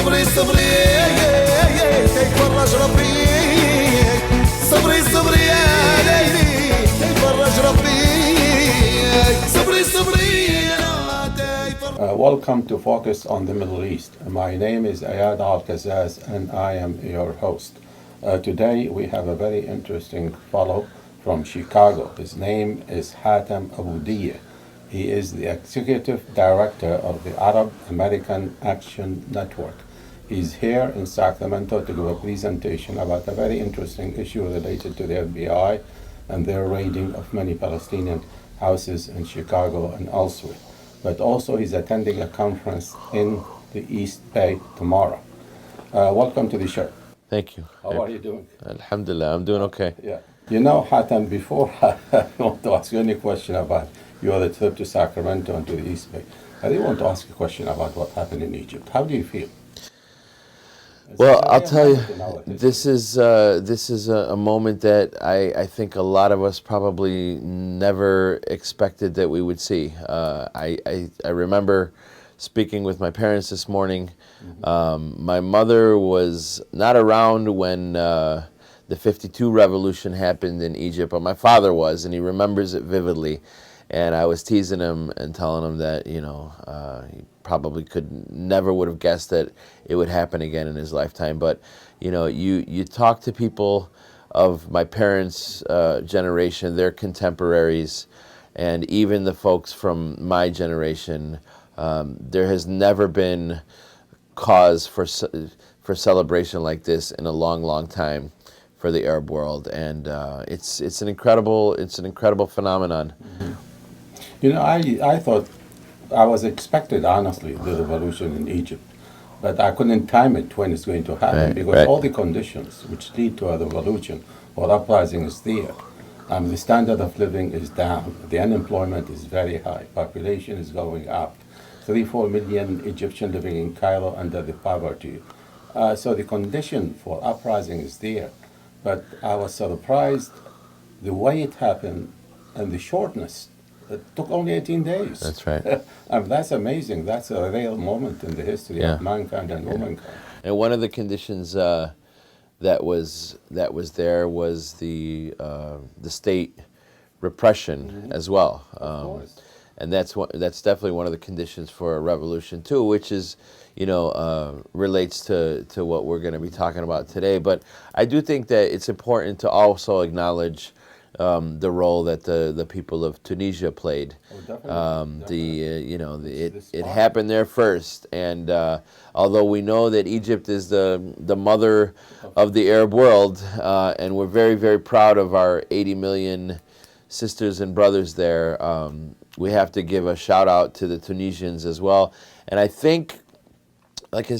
صبري صبري تيفرج ربي صبري صبري يا ليلي تيفرج ربي صبري صبري Welcome to Focus on the Middle East. My name is Al-Qazzaz and I am your host. Today we have a very interesting fellow from Chicago. His name is Hatem Abudayyeh. He is the Executive Director of the Arab American Action Network. He's here in Sacramento to give a presentation about a very interesting issue related to the FBI and their raiding of many Palestinian houses in Chicago and elsewhere. But also he's attending a conference in the East Bay tomorrow. Welcome to the show. Thank you. How are you doing? Alhamdulillah, I'm doing okay. Yeah. You know, Hatem, before I want to ask you any question about your trip to Sacramento and to the East Bay, I really want to ask you a question about what happened in Egypt. How do you feel? Well, I'll tell you, this is a moment that I think a lot of us probably never expected that we would see. I remember speaking with my parents this morning. My mother was not around when the 52 revolution happened in Egypt, but my father was, and he remembers it vividly. And I was teasing him and telling him that, he probably never would have guessed that it would happen again in his lifetime. But, you talk to people of my parents' generation, their contemporaries, and even the folks from my generation, there has never been cause for celebration like this in a long, long time for the Arab world, and it's an incredible phenomenon. Mm-hmm. I thought I was expected, honestly, the revolution in Egypt, but I couldn't time it when it's going to happen because all the conditions which lead to a revolution or uprising is there. The standard of living is down. The unemployment is very high. Population is going up. 3-4 million Egyptians living in Cairo under the poverty. So the condition for uprising is there. But I was surprised the way it happened and the shortness. It took only 18 days. That's right. That's amazing. That's a real moment in the history of mankind and womankind. And one of the conditions that was there was the state repression as well. Of course. And that's definitely one of the conditions for a revolution too, which is relates to what we're going to be talking about today. But I do think that it's important to also acknowledge the role that the people of Tunisia played. It happened there first, and although we know that Egypt is the mother of the Arab world, and we're very, very proud of our 80 million sisters and brothers there, we have to give a shout out to the Tunisians as well. And I think, like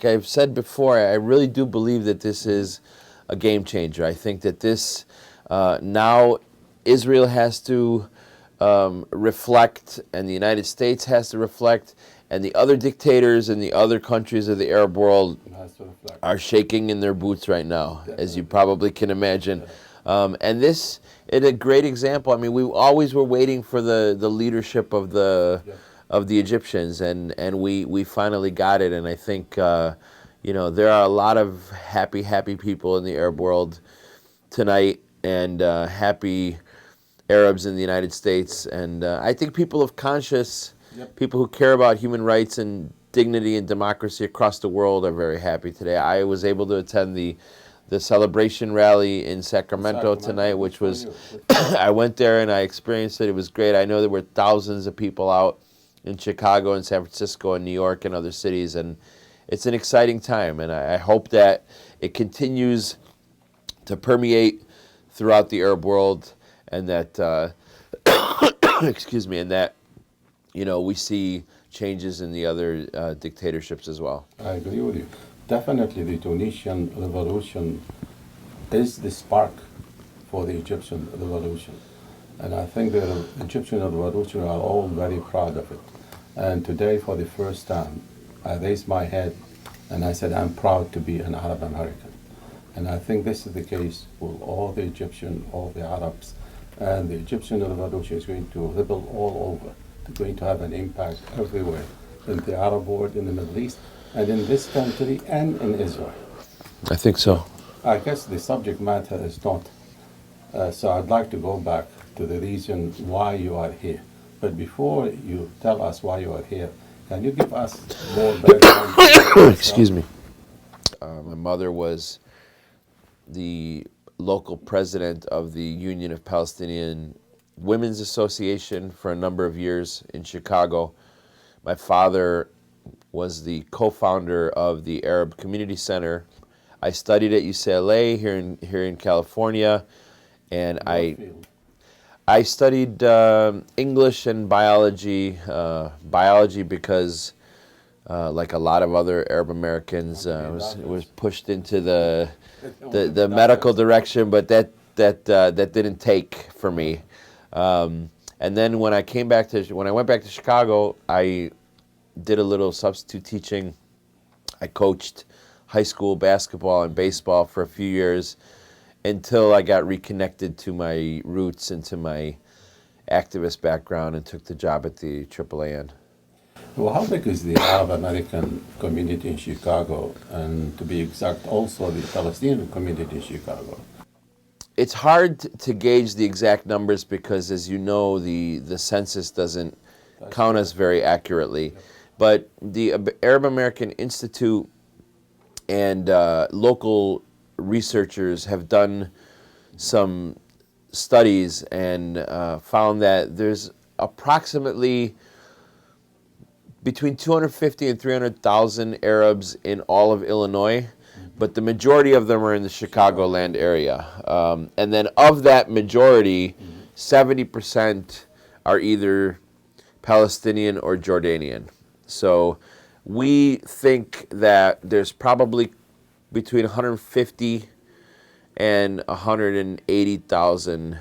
I've said before, I really do believe that this is a game changer. I think that this now Israel has to reflect, and the United States has to reflect, and the other dictators in the other countries of the Arab world are shaking in their boots right now, as you probably can imagine. And this is a great example. I mean, we always were waiting for the leadership of the Egyptians, and we finally got it. And I think there are a lot of happy people in the Arab world tonight, and happy Arabs in the United States. And I think people of conscience, people who care about human rights and dignity and democracy across the world are very happy today. I was able to attend the celebration rally in Sacramento tonight, which was, I went there and I experienced it. It was great. I know there were thousands of people out in Chicago and San Francisco and New York and other cities, and it's an exciting time. And I hope that it continues to permeate throughout the Arab world, and that, excuse me, and that, we see changes in the other dictatorships as well. I agree with you. Definitely the Tunisian revolution is the spark for the Egyptian revolution. And I think the Egyptian revolution are all very proud of it. And today, for the first time, I raised my head and I said, I'm proud to be an Arab American. And I think this is the case with all the Egyptians, all the Arabs. And the Egyptian revolution is going to ripple all over. It's going to have an impact everywhere in the Arab world, in the Middle East, and in this country and in Israel. I think so. I guess the subject matter is not. So I'd like to go back to the reason why you are here. But before you tell us why you are here, can you give us more background? Excuse me. My mother was the local president of the Union of Palestinian Women's Association for a number of years in Chicago. My father was the co-founder of the Arab Community Center. I studied at UCLA here in California, and I studied English and biology. Biology because, like a lot of other Arab Americans, was pushed into the medical direction, but that didn't take for me. And then when I went back to Chicago, I did a little substitute teaching. I coached high school basketball and baseball for a few years until I got reconnected to my roots and to my activist background and took the job at the AAAN. Well, how big is the Arab American community in Chicago, and to be exact, also the Palestinian community in Chicago? It's hard to gauge the exact numbers because, as you know, the census doesn't count us very accurately. But the Arab American Institute and local researchers have done some studies and found that there's approximately between 250 and 300,000 Arabs in all of Illinois, but the majority of them are in the Chicagoland area. And then of that majority, 70% are either Palestinian or Jordanian. So we think that there's probably between 150 and 180,000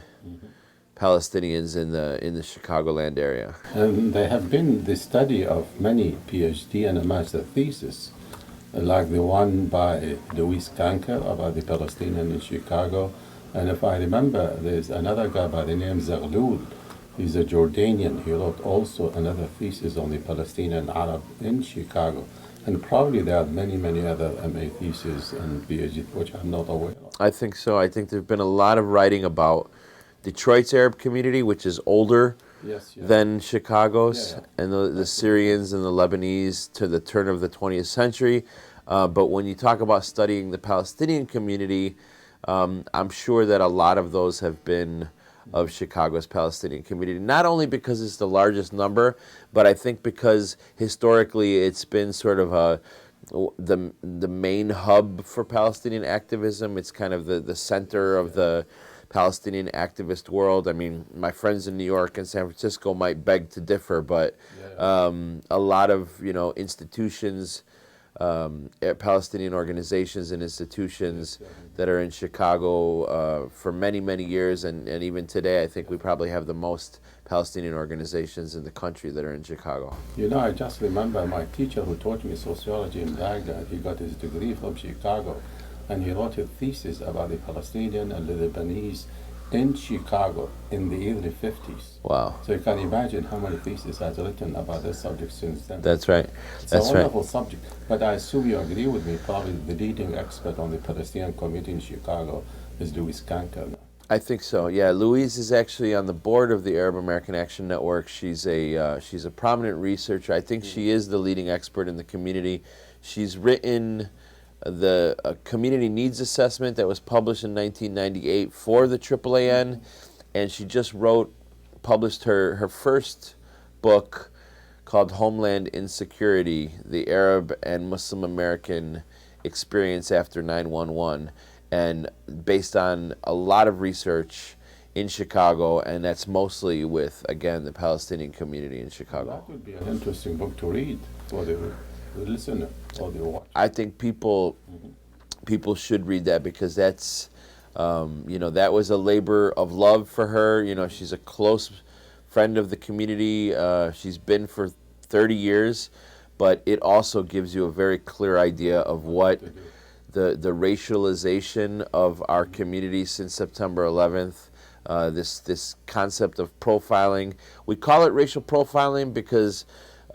Palestinians in the Chicagoland area. And there have been the study of many PhD and a master thesis, like the one by Louis Kanker about the Palestinian in Chicago. And if I remember, there's another guy by the name Zaghloul. He's a Jordanian. He wrote also another thesis on the Palestinian Arab in Chicago. And probably there are many, many other MA theses and PhD, which I'm not aware of. I think so. I think there's been a lot of writing about Detroit's Arab community, which is older than Chicago's, and the Syrians and the Lebanese to the turn of the 20th century. But when you talk about studying the Palestinian community, I'm sure that a lot of those have been of Chicago's Palestinian community, not only because it's the largest number, but I think because historically it's been sort of the main hub for Palestinian activism. It's kind of the center of the Palestinian activist world. I mean, my friends in New York and San Francisco might beg to differ, but a lot of institutions, Palestinian organizations and institutions that are in Chicago for many, many years, and even today, I think we probably have the most Palestinian organizations in the country that are in Chicago. I just remember my teacher who taught me sociology in Baghdad. He got his degree from Chicago, and he wrote a thesis about the Palestinian and the Lebanese in Chicago in the early 50s. Wow. So you can imagine how many theses has written about this subject since then. That's right. It's a wonderful subject. But I assume you agree with me, probably the leading expert on the Palestinian community in Chicago is Louise Kanker now. I think so. Yeah, Louise is actually on the board of the Arab American Action Network. She's a prominent researcher. I think she is the leading expert in the community. She's written the community needs assessment that was published in 1998 for the AAAN, and she just published her first book called Homeland Insecurity, the Arab and Muslim American Experience After 9/11, and based on a lot of research in Chicago, and that's mostly with, again, the Palestinian community in Chicago. That would be an interesting book to read for the listener or the watcher. I think people should read that because that's, that was a labor of love for her. She's a close friend of the community. She's been for 30 years, but it also gives you a very clear idea of what the racialization of our community since September 11th, this concept of profiling. We call it racial profiling because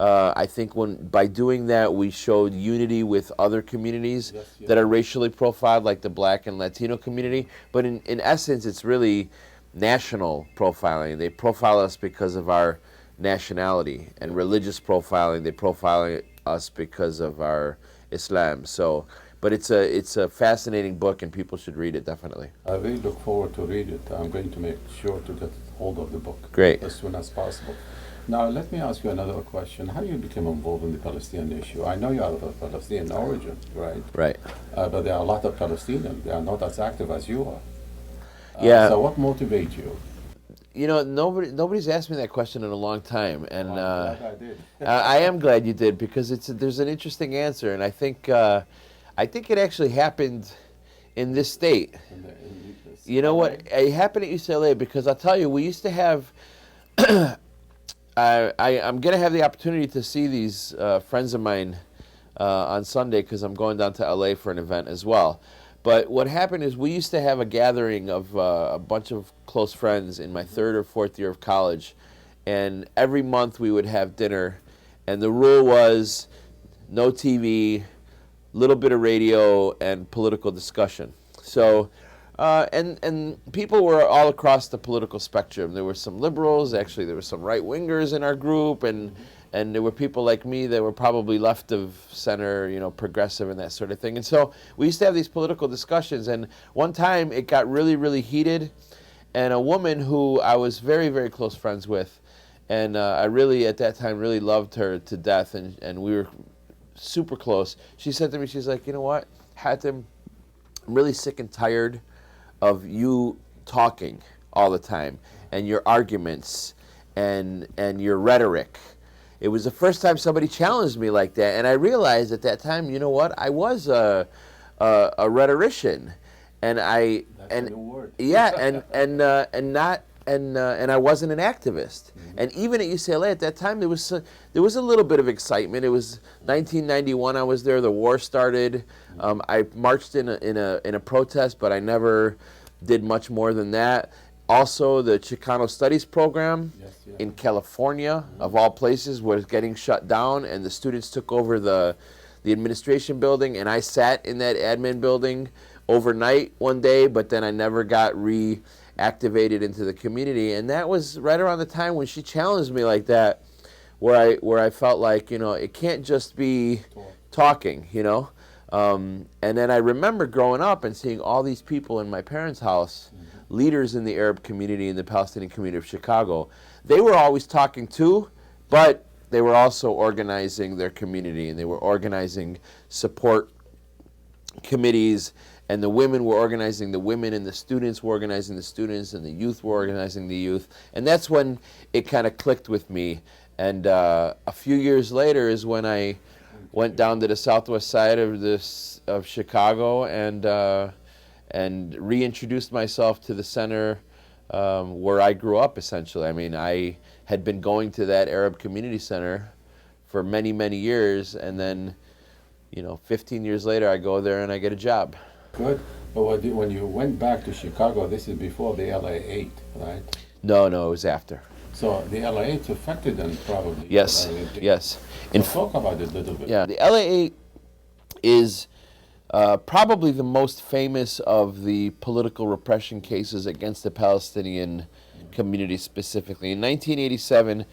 I think by doing that, we showed unity with other communities that are racially profiled, like the Black and Latino community. But in essence, it's really national profiling. They profile us because of our nationality, and religious profiling. They profile us because of our Islam. So, but it's a fascinating book, and people should read it definitely. I really look forward to read it. I'm going to make sure to get hold of the book Great. as soon as possible. Now, let me ask you another question. How do you become involved in the Palestinian issue? I know you are of Palestinian origin, right? Right. But there are a lot of Palestinians. They are not as active as you are. Yeah. So what motivates you? You know, nobody's asked me that question in a long time, and I'm glad I did. I am glad you did, because there's an interesting answer, and I think it actually happened in this state. You know what? It happened at UCLA, because I'll tell you, we used to have. I'm going to have the opportunity to see these friends of mine on Sunday, because I'm going down to LA for an event as well. But what happened is we used to have a gathering of a bunch of close friends in my third or fourth year of college, and every month we would have dinner, and the rule was no TV, little bit of radio, and political discussion. So. And people were all across the political spectrum. There were some liberals, actually there were some right-wingers in our group, and there were people like me that were probably left of center, you know, progressive and that sort of thing. And so we used to have these political discussions, and one time it got really, really heated, and a woman who I was very, very close friends with, and I really, at that time, really loved her to death, and we were super close. She said to me, she's like, you know what, Hatem, I'm really sick and tired of you talking all the time, and your arguments, and your rhetoric. It was the first time somebody challenged me like that, and I realized at that time, you know what, I was a rhetorician, and I That's a new word. yeah, and I wasn't an activist. Mm-hmm. And even at UCLA at that time, there was a little bit of excitement. It was 1991. I was there. The war started. I marched in a protest, but I never did much more than that. Also, the Chicano Studies program in California, of all places, was getting shut down, and the students took over the administration building, and I sat in that admin building overnight one day, but then I never got reactivated into the community. And that was right around the time when she challenged me like that, where I felt like, you know, it can't just be talking, you know. And then I remember growing up and seeing all these people in my parents' house, leaders in the Arab community and the Palestinian community of Chicago. They were always talking too, but they were also organizing their community, and they were organizing support committees, and the women were organizing the women, and the students were organizing the students, and the youth were organizing the youth. And that's when it kind of clicked with me. And a few years later is when I went down to the southwest side of Chicago and reintroduced myself to the center where I grew up, essentially. I mean, I had been going to that Arab Community Center for many, many years, and then, 15 years later, I go there and I get a job. Good. But when you went back to Chicago, this is before the LA-8, right? No, it was after. So the LA-8 affected them probably. Yes, yes. So talk about it a little bit. Yeah, the LA-8 is probably the most famous of the political repression cases against the Palestinian community specifically. In 1987,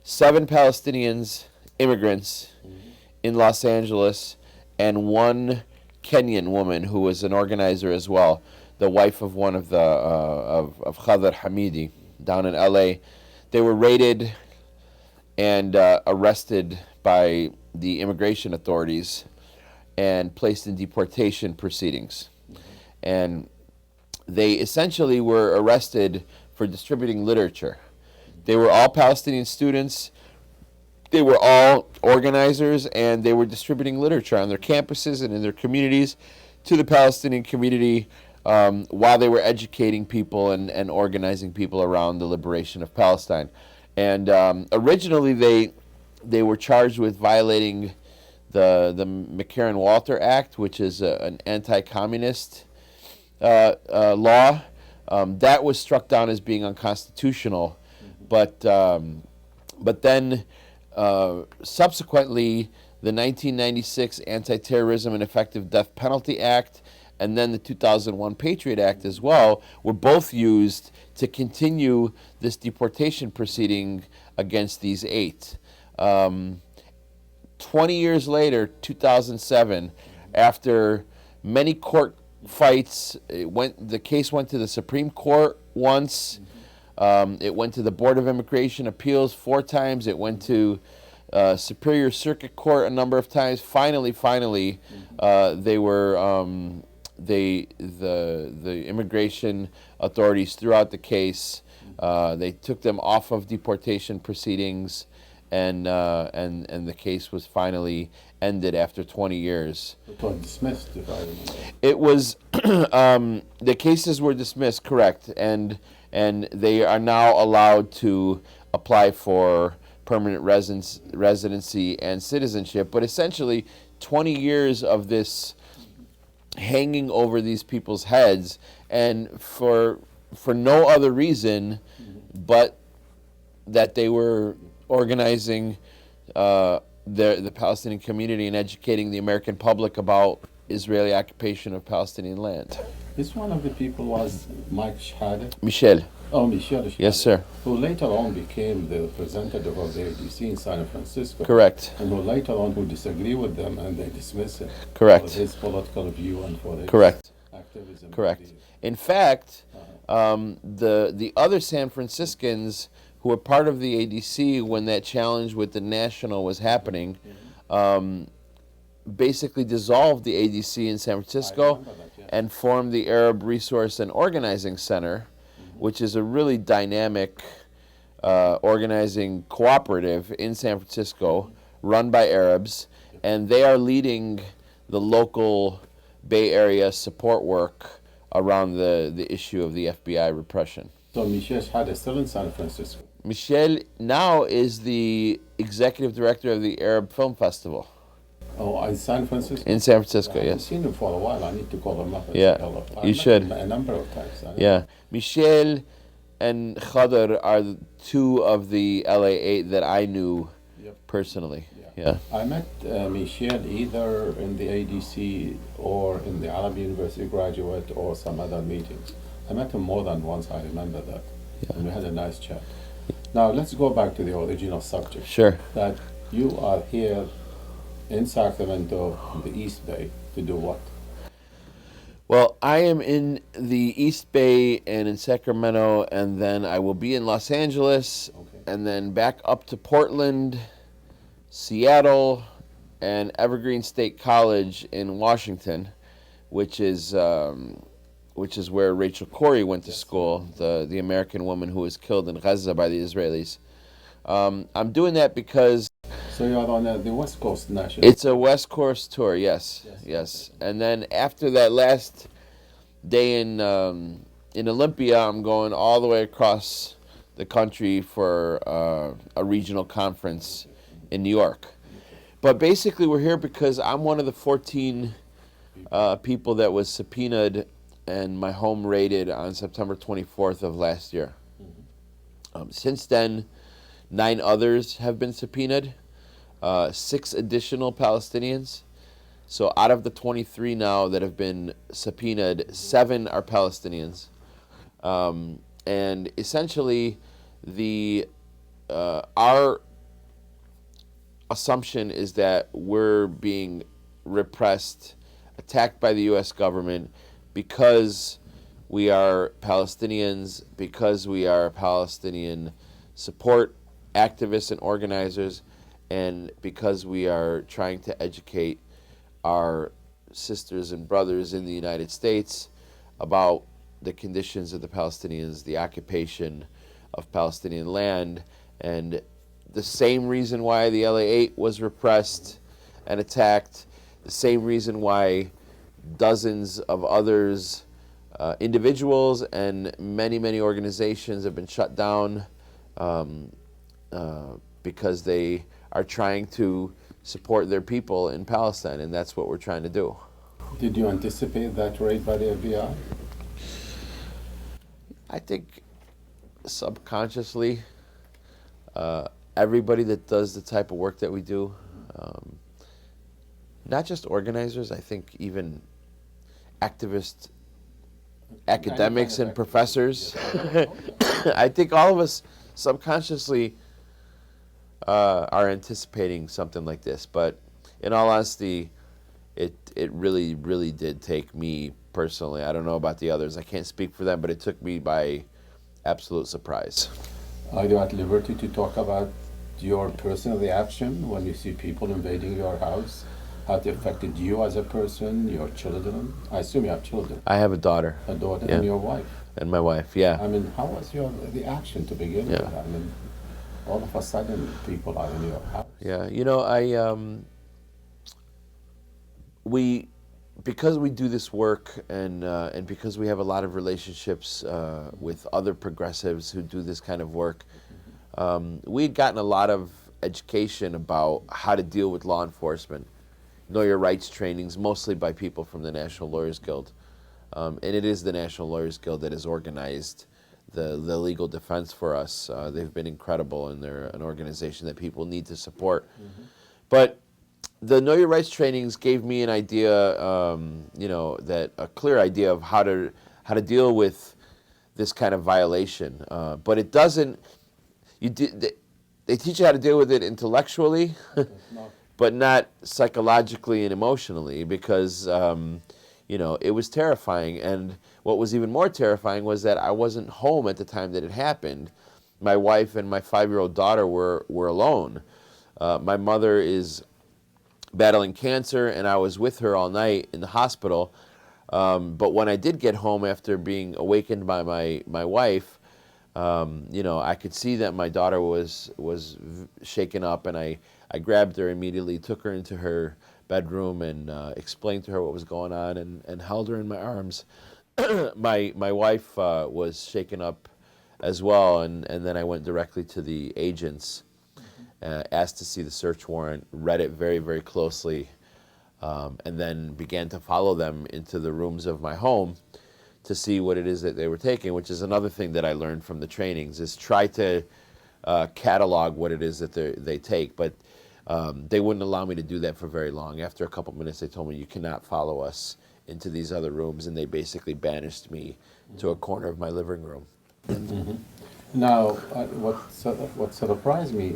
7 Palestinians, immigrants, in Los Angeles, and 1 Kenyan woman who was an organizer as well, the wife of one of the of Khadr Hamidi down in LA. They were raided and arrested by the immigration authorities and placed in deportation proceedings. And they essentially were arrested for distributing literature. They were all Palestinian students. They were all organizers, and they were distributing literature on their campuses and in their communities to the Palestinian community while they were educating people and organizing people around the liberation of Palestine. And originally they were charged with violating the McCarran-Walter Act, which is an anti-communist law. That was struck down as being unconstitutional, but then Subsequently, the 1996 Anti-Terrorism and Effective Death Penalty Act and then the 2001 Patriot Act as well were both used to continue this deportation proceeding against these 8. 20 years later, 2007, after many court fights, the case went to the Supreme Court once. It went to the Board of Immigration Appeals 4 times. It went to Superior Circuit Court a number of times. Finally, they were the immigration authorities threw out the case. They took them off of deportation proceedings, and the case was finally ended after 20 years. It was dismissed, if I remember. It was the cases were dismissed, correct, and they are now allowed to apply for permanent residency and citizenship. But essentially, 20 years of this hanging over these people's heads, and for no other reason but that they were organizing the Palestinian community and educating the American public about Israeli occupation of Palestinian land. This one of the people was Mike Shahada. Michel. Oh, Michel Shahada. Yes, sir. Who later on became the representative of the ADC in San Francisco. Correct. And who later on who disagree with them and they dismiss him. Correct. For his political view and for his Correct. activism. Correct. In fact, the other San Franciscans who were part of the ADC when that challenge with the National was happening, basically dissolved the ADC in San Francisco and formed the Arab Resource and Organizing Center, which is a really dynamic organizing cooperative in San Francisco run by Arabs, and they are leading the local Bay Area support work around the issue of the FBI repression. So Michel Shahada is still in San Francisco. Michel now is the executive director of the Arab Film Festival. Oh, in San Francisco? In San Francisco, I haven't yes. seen him for a while. I need to call him up and Yeah, say hello. I you met should. him a number of times. Yeah. Michel and Khadr are the 2 of the LA8 that I knew personally. Yeah. I met Michel either in the ADC or in the Arab University graduate or some other meetings. I met him more than once, I remember that. Yeah. And we had a nice chat. Now let's go back to the original subject. Sure. That you are here in Sacramento, in the East Bay, to do what? Well, I am in the East Bay and in Sacramento, and then I will be in Los Angeles, and then back up to Portland, Seattle, and Evergreen State College in Washington, which is where Rachel Corrie went to school, the American woman who was killed in Gaza by the Israelis. I'm doing that because So you are on the West Coast National. it's a West Coast tour, yes. And then after that last day in Olympia, I'm going all the way across the country for a regional conference in New York. But basically, we're here because I'm one of the 14 people that was subpoenaed and my home raided on September 24th of last year. Since then, 9 others have been subpoenaed. 6 additional Palestinians. So out of the 23 now that have been subpoenaed, 7 are Palestinians. And essentially, our assumption is that we're being repressed, attacked by the U.S. government because we are Palestinians, because we are Palestinian support activists and organizers, and because we are trying to educate our sisters and brothers in the United States about the conditions of the Palestinians, the occupation of Palestinian land, and the same reason why the LA8 was repressed and attacked, the same reason why dozens of others, individuals and many organizations have been shut down because they are trying to support their people in Palestine, and that's what we're trying to do. Did you anticipate that raid by the FBI? I think subconsciously, everybody that does the type of work that we do, not just organizers, I think even activists, academics and professors. I think all of us subconsciously are anticipating something like this. But in all honesty, it really, really did take me personally. I don't know about the others. I can't speak for them, but it took me by absolute surprise. Are you at liberty to talk about your personal reaction when you see people invading your house? How it affected you as a person, your children? I assume you have children. I have a daughter. A daughter Yeah. and your wife. And my wife, yeah. I mean, how was your reaction to begin Yeah. with? I mean, all of a sudden, people are in your house. Yeah, you know, because we do this work and because we have a lot of relationships with other progressives who do this kind of work, we had gotten a lot of education about how to deal with law enforcement, know your rights trainings, mostly by people from the National Lawyers Guild. And it is the National Lawyers Guild that has organized the legal defense for us. They've been incredible, and they're an organization that people need to support. But the Know Your Rights trainings gave me an idea, that a clear idea of how to deal with this kind of violation. But it doesn't. They teach you how to deal with it intellectually, but not psychologically and emotionally, because it was terrifying. And what was even more terrifying was that I wasn't home at the time that it happened. My wife and my 5-year-old daughter were alone. My mother is battling cancer, and I was with her all night in the hospital. But when I did get home after being awakened by my wife, I could see that my daughter was shaken up, and I grabbed her immediately, took her into her bedroom, and explained to her what was going on, and held her in my arms. My wife was shaken up as well, and then I went directly to the agents, asked to see the search warrant, read it very, very closely, and then began to follow them into the rooms of my home to see what it is that they were taking, which is another thing that I learned from the trainings, is try to catalog what it is that they take. But they wouldn't allow me to do that for very long. After a couple minutes, they told me, you cannot follow us into these other rooms, and they basically banished me to a corner of my living room. Now, what surprised me,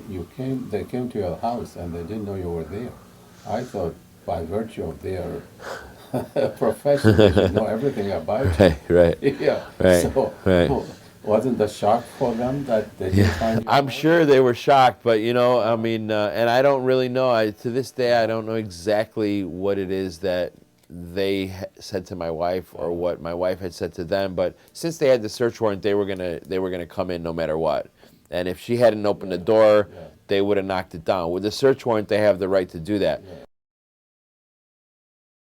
they came to your house and they didn't know you were there. I thought by virtue of their profession, they should know everything about you. Right. Yeah. Right, So, right. wasn't the shock for them that they didn't find you? I'm sure they were shocked, but and I don't really know. To this day, I don't know exactly what it is that they said to my wife or what my wife had said to them. But since they had the search warrant, they were gonna come in no matter what. And if she hadn't opened the door, they would have knocked it down. With the search warrant, they have the right to do that.